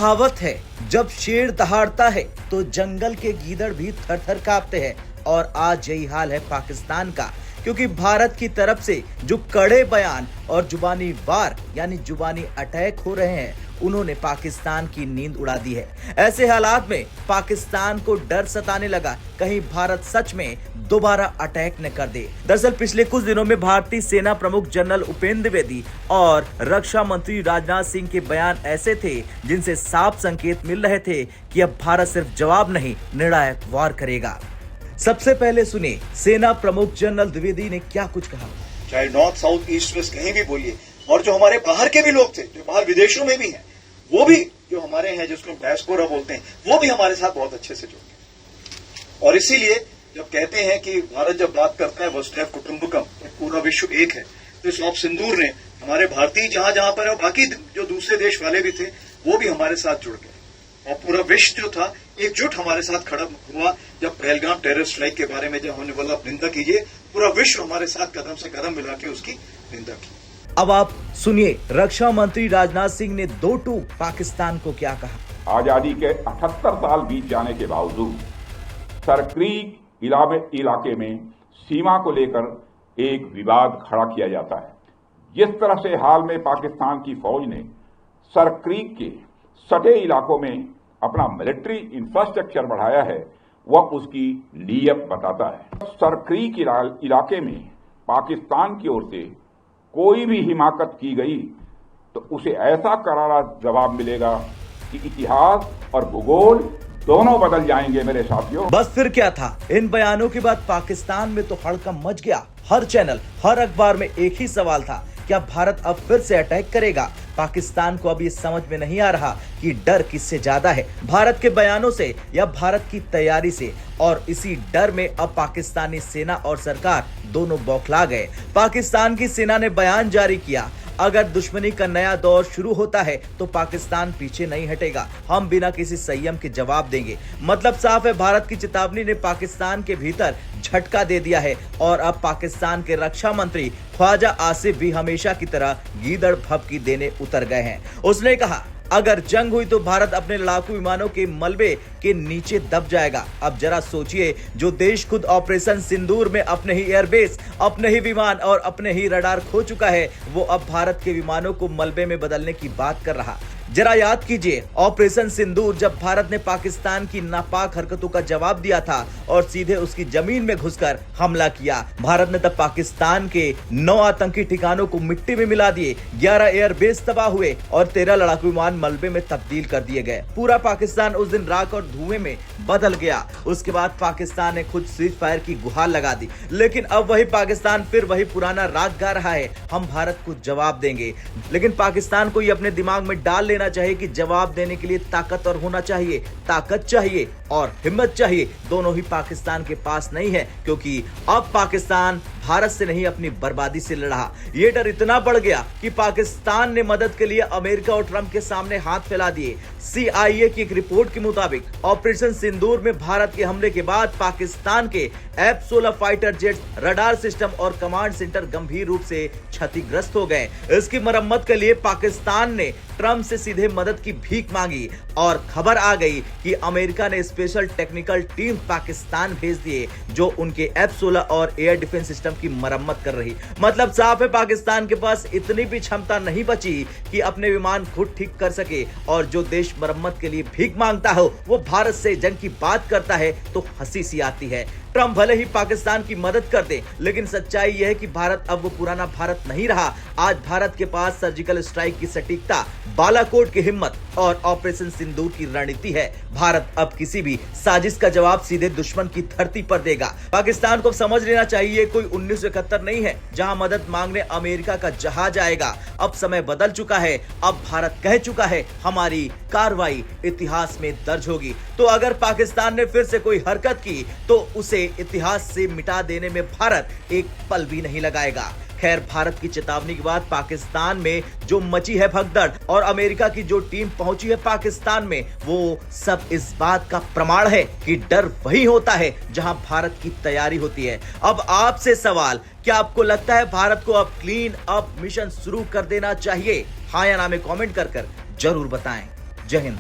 कहावत है, जब शेर दहाड़ता है तो जंगल के गीदड़ भी थर थर कांपते हैं। और आज यही हाल है पाकिस्तान का, क्योंकि भारत की तरफ से जो कड़े बयान और जुबानी वार यानी जुबानी अटैक हो रहे हैं, उन्होंने पाकिस्तान की नींद उड़ा दी है। ऐसे हालात में पाकिस्तान को डर सताने लगा, कहीं भारत सच में दोबारा अटैक न कर दे। दरअसल पिछले कुछ दिनों में भारतीय सेना प्रमुख जनरल उपेंद्र द्विवेदी और रक्षा मंत्री राजनाथ सिंह के बयान ऐसे थे जिनसे साफ संकेत मिल रहे थे कि अब भारत सिर्फ जवाब नहीं, निर्णायक वार करेगा। सबसे पहले सुनिए सेना प्रमुख जनरल द्विवेदी ने क्या कुछ कहा। चाहे नॉर्थ साउथ ईस्ट वेस्ट कहीं भी बोलिए, और जो हमारे बाहर के भी लोग थे, जो बाहर विदेशों में भी हैं, वो भी जो हमारे हैं, जिसको डायस्पोरा बोलते हैं, वो भी हमारे साथ बहुत अच्छे से जुड़ गए। और इसीलिए जब कहते हैं कि भारत जब बात करता है वसुधैव कुटुंबकम, पूरा विश्व एक है, तो इस ऑप सिंदूर ने हमारे भारतीय जहां जहां पर है, बाकी जो दूसरे देश वाले भी थे, वो भी हमारे साथ जुड़ गए। और पूरा विश्व जो था एकजुट हमारे साथ खड़ा हुआ। जब पहलगाम टेरर स्ट्राइक के बारे में जब हमने बोला निंदा कीजिए, पूरा विश्व हमारे साथ कदम से कदम मिला के उसकी निंदा की। अब आप सुनिए रक्षा मंत्री राजनाथ सिंह ने दो टूक पाकिस्तान को क्या कहा। आजादी के 78 साल बीत जाने के बावजूद सरक्रीक इलाके में सीमा को लेकर एक विवाद खड़ा किया जाता है। जिस तरह से हाल में पाकिस्तान की फौज ने सरक्रीक के सटे इलाकों में अपना मिलिट्री इंफ्रास्ट्रक्चर बढ़ाया है, वह उसकी नीयत बताता है। सरक्रीक इलाके में पाकिस्तान की ओर से कोई भी हिमाकत की गई तो उसे ऐसा करारा जवाब मिलेगा कि इतिहास और भूगोल दोनों बदल जाएंगे मेरे साथियों। बस फिर क्या था, इन बयानों के बाद पाकिस्तान में तो हड़कंप मच गया। हर चैनल, हर अखबार में एक ही सवाल था, क्या भारत अब फिर से अटैक करेगा। पाकिस्तान को अब ये समझ में नहीं आ रहा कि डर किससे ज्यादा है, भारत के बयानों से या भारत की तैयारी से। और इसी डर में अब पाकिस्तानी सेना और सरकार दोनों बौखला गए। पाकिस्तान की सेना ने बयान जारी किया, अगर दुश्मनी का नया दौर शुरू होता है तो पाकिस्तान पीछे नहीं हटेगा, हम बिना किसी संयम के जवाब देंगे। मतलब साफ है, भारत की चेतावनी ने पाकिस्तान के भीतर झटका दे दिया है। और अब पाकिस्तान के रक्षा मंत्री ख्वाजा आसिफ भी हमेशा की तरह गीदड़ भभकी देने उतर गए हैं। उसने कहा, अगर जंग हुई तो भारत अपने लड़ाकू विमानों के मलबे के नीचे दब जाएगा। अब जरा सोचिए, जो देश खुद ऑपरेशन सिंदूर में अपने ही एयरबेस, अपने ही विमान और अपने ही रडार खो चुका है, वो अब भारत के विमानों को मलबे में बदलने की बात कर रहा। जरा याद कीजिए, ऑपरेशन सिंदूर जब भारत ने पाकिस्तान की नापाक हरकतों का जवाब दिया था और सीधे उसकी जमीन में घुसकर हमला किया। भारत ने तब पाकिस्तान के 9 आतंकी ठिकानों को मिट्टी में मिला दिए, 11 एयरबेस तबाह हुए और 13 लड़ाकू विमान मलबे में तब्दील कर दिए गए। पूरा पाकिस्तान उस दिन राख और धुएं में बदल गया। उसके बाद पाकिस्तान ने खुद सीज फायर की गुहार लगा दी। लेकिन अब वही पाकिस्तान फिर वही पुराना राग गा रहा है, हम भारत को जवाब देंगे। लेकिन पाकिस्तान को ये अपने दिमाग में डाल लेना चाहिए कि जवाब देने के लिए ताकतवर होना चाहिए, ताकत चाहिए और हिम्मत चाहिए। दोनों ही पाकिस्तान के पास नहीं है, क्योंकि अब पाकिस्तान भारत से नहीं अपनी बर्बादी से लड़ा। ये डर इतना बढ़ गया कि पाकिस्तान ने मदद के लिए अमेरिका और ट्रंप के सामने हाथ फैला दिए। CIA की एक रिपोर्ट के मुताबिक ऑपरेशन सिंदूर में भारत के हमले के बाद पाकिस्तान के F-16 fighter jet, radar system और कमांड सेंटर गंभीर रूप से क्षतिग्रस्त हो गए। इसकी मरम्मत के लिए पाकिस्तान ने ट्रंप से सीधे मदद की भीख मांगी और खबर आ गई कि अमेरिका ने स्पेशल टेक्निकल टीम पाकिस्तान भेज दिए, जो उनके F-16 और एयर डिफेंस सिस्टम की मरम्मत कर रही। मतलब साफ है, पाकिस्तान के पास इतनी भी क्षमता नहीं बची कि अपने विमान खुद ठीक कर सके। और जो देश मरम्मत के लिए भीख मांगता हो, वो भारत से जंग की बात करता है तो हंसी सी आती है। ट्रंप भले ही पाकिस्तान की मदद कर दे, लेकिन सच्चाई यह है कि भारत अब वो पुराना भारत नहीं रहा। आज भारत के पास सर्जिकल स्ट्राइक की सटीकता, बालाकोट की हिम्मत और ऑपरेशन सिंदूर की रणनीति है। भारत अब किसी भी साजिश का जवाब सीधे दुश्मन की धरती पर देगा। पाकिस्तान को समझ लेना चाहिए, कोई 1971 नहीं है जहां मदद मांगने अमेरिका का जहाज आएगा। अब समय बदल चुका है। अब भारत कह चुका है, हमारी कार्रवाई इतिहास में दर्ज होगी। तो अगर पाकिस्तान ने फिर से कोई हरकत की तो उसे इतिहास से मिटा देने में भारत एक पल भी नहीं लगाएगा। खैर, भारत की चेतावनी के बाद पाकिस्तान में जो मची है भगदड़ और अमेरिका की जो टीम पहुंची है पाकिस्तान में, वो सब इस बात का प्रमाण है कि डर वही होता है जहां भारत की तैयारी होती है। अब आपसे सवाल, क्या आपको लगता है भारत को अब क्लीन अप मिशन शुरू कर देना चाहिए? हाँ या ना में कमेंट कर जरूर बताएं। जय हिंद।